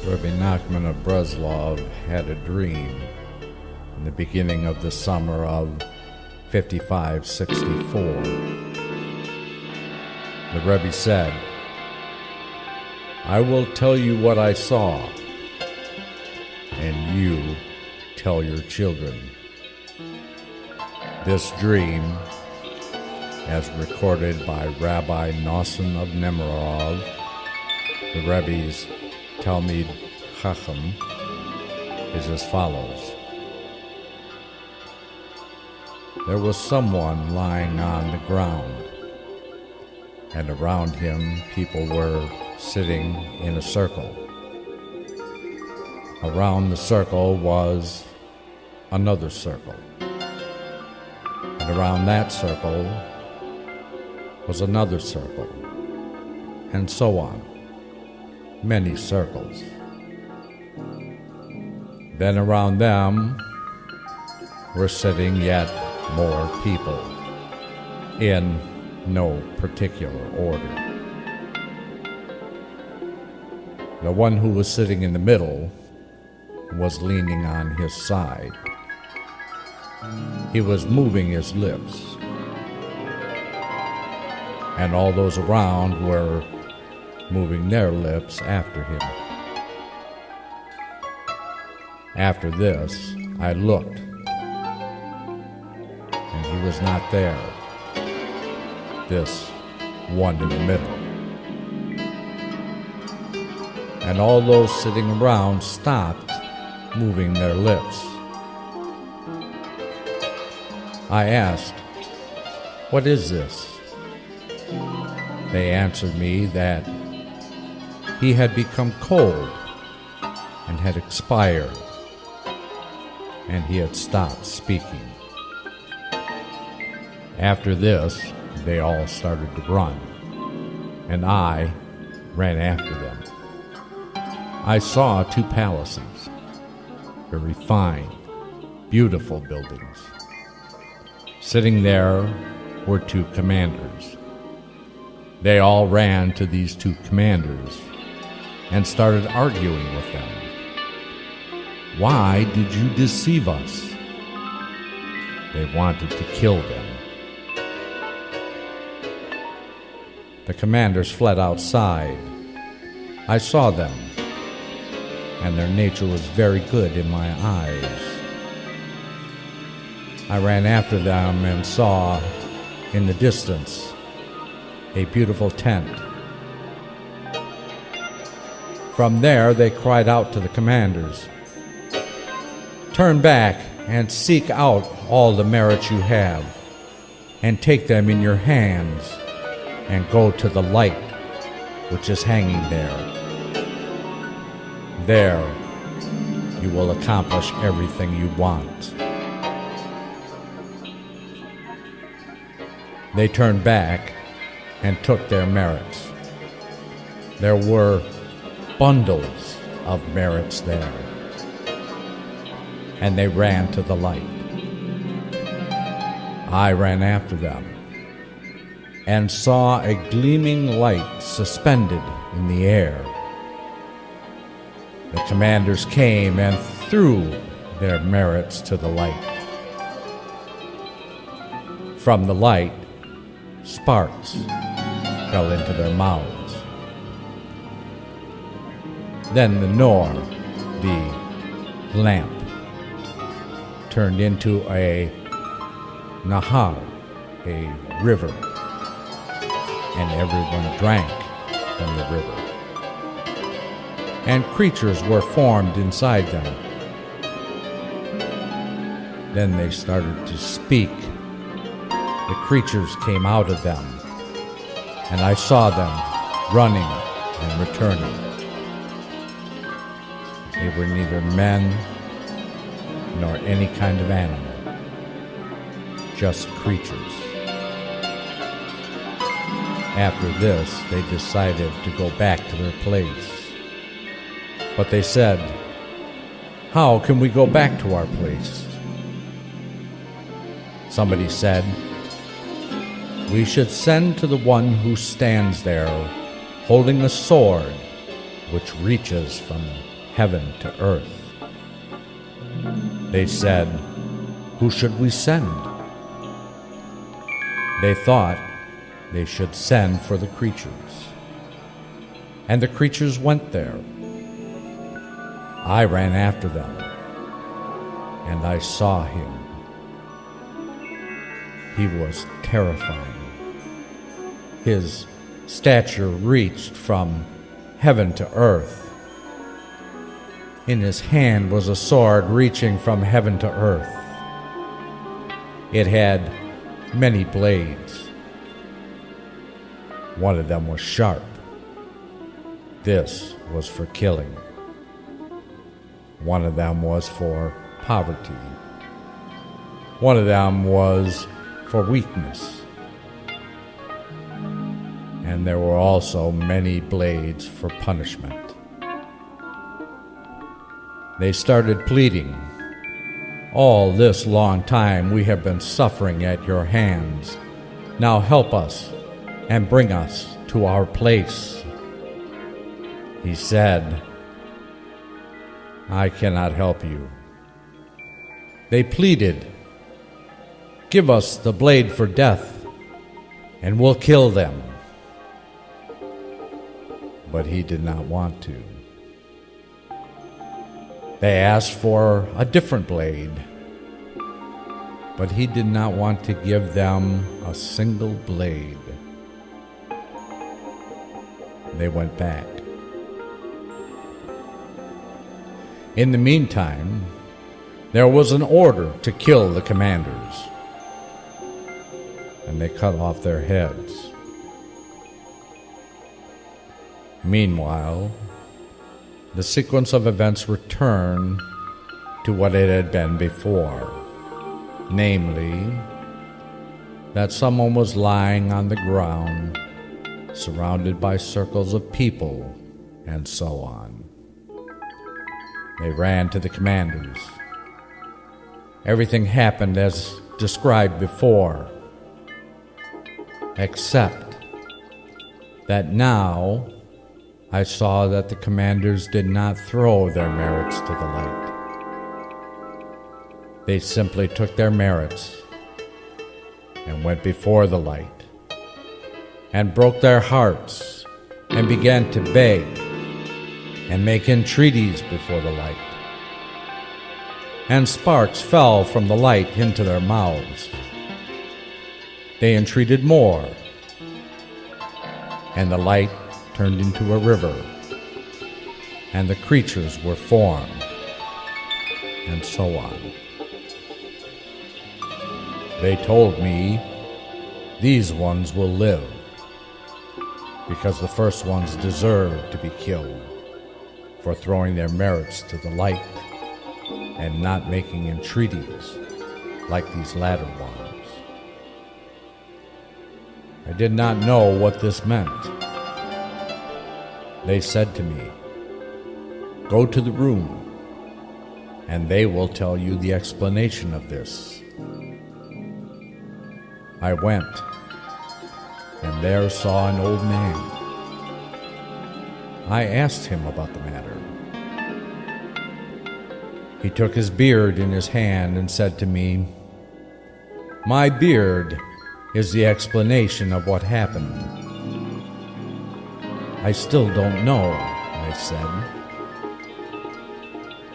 Rebbe Nachman of Breslov had a dream in the beginning of the summer of 5564. The Rebbe said, "I will tell you what I saw, and you tell your children." This dream, as recorded by Rabbi Nachman of Breslov, the Rebbe's Talmid Chacham, is as follows. There was someone lying on the ground, and around him people were sitting in a circle. Around the circle was another circle, and around that circle was another circle, and so on. Many circles. Then around them were sitting yet more people, in no particular order. The one who was sitting in the middle was leaning on his side. He was moving his lips, and all those around were moving their lips after him. After this, I looked, and he was not there, this one in the middle. And all those sitting around stopped moving their lips. I asked, "What is this?" They answered me that he had become cold and had expired, and he had stopped speaking. After this, they all started to run, and I ran after them. I saw two palaces, very fine, beautiful buildings. Sitting there were two commanders. They all ran to these two commanders and started arguing with them. "Why did you deceive us?" They wanted to kill them. The commanders fled outside. I saw them, and their nature was very good in my eyes. I ran after them and saw, in the distance, a beautiful tent. From there they cried out to the commanders, "Turn back and seek out all the merits you have, and take them in your hands, and go to the light which is hanging there. There you will accomplish everything you want." They turned back and took their merits. There were bundles of merits there, and they ran to the light. I ran after them and saw a gleaming light suspended in the air. The commanders came and threw their merits to the light. From the light, sparks fell into their mouths. Then the nor, the lamp, turned into a nahar, a river, and everyone drank from the river. And creatures were formed inside them. Then they started to speak. The creatures came out of them, and I saw them running and returning. They were neither men nor any kind of animal, just creatures. After this, they decided to go back to their place. But they said, "How can we go back to our place?" Somebody said, "We should send to the one who stands there holding a sword which reaches from heaven to earth. They said, "Who should we send?" They thought they should send for the creatures. And the creatures went there. I ran after them, and I saw him. He was terrifying. His stature reached from heaven to earth. In his hand was a sword reaching from heaven to earth. It had many blades. One of them was sharp. This was for killing. One of them was for poverty. One of them was for weakness. And there were also many blades for punishment. They started pleading, "All this long time we have been suffering at your hands. Now help us and bring us to our place." He said, "I cannot help you." They pleaded, "Give us the blade for death, and we'll kill them." But he did not want to. They asked for a different blade, but he did not want to give them a single blade. They went back. In the meantime, there was an order to kill the commanders, and they cut off their heads. Meanwhile, the sequence of events returned to what it had been before, namely, that someone was lying on the ground, surrounded by circles of people, and so on. They ran to the commanders. Everything happened as described before, except that now I saw that the commanders did not throw their merits to the light. They simply took their merits and went before the light and broke their hearts and began to beg and make entreaties before the light. And sparks fell from the light into their mouths. They entreated more, and the light turned into a river, and the creatures were formed, and so on. They told me, "These ones will live, because the first ones deserve to be killed for throwing their merits to the light and not making entreaties like these latter ones." I did not know what this meant. They said to me, "Go to the room, and they will tell you the explanation of this." I went, and there saw an old man. I asked him about the matter. He took his beard in his hand and said to me, "My beard is the explanation of what happened." "I still don't know," I said.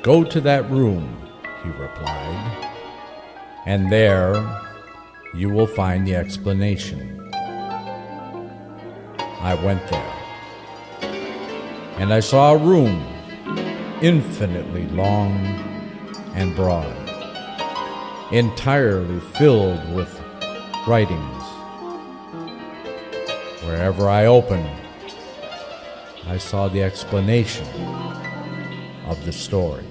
"Go to that room," he replied, "and there you will find the explanation." I went there, and I saw a room infinitely long and broad, entirely filled with writings. Wherever I opened, I saw the explanation of the story.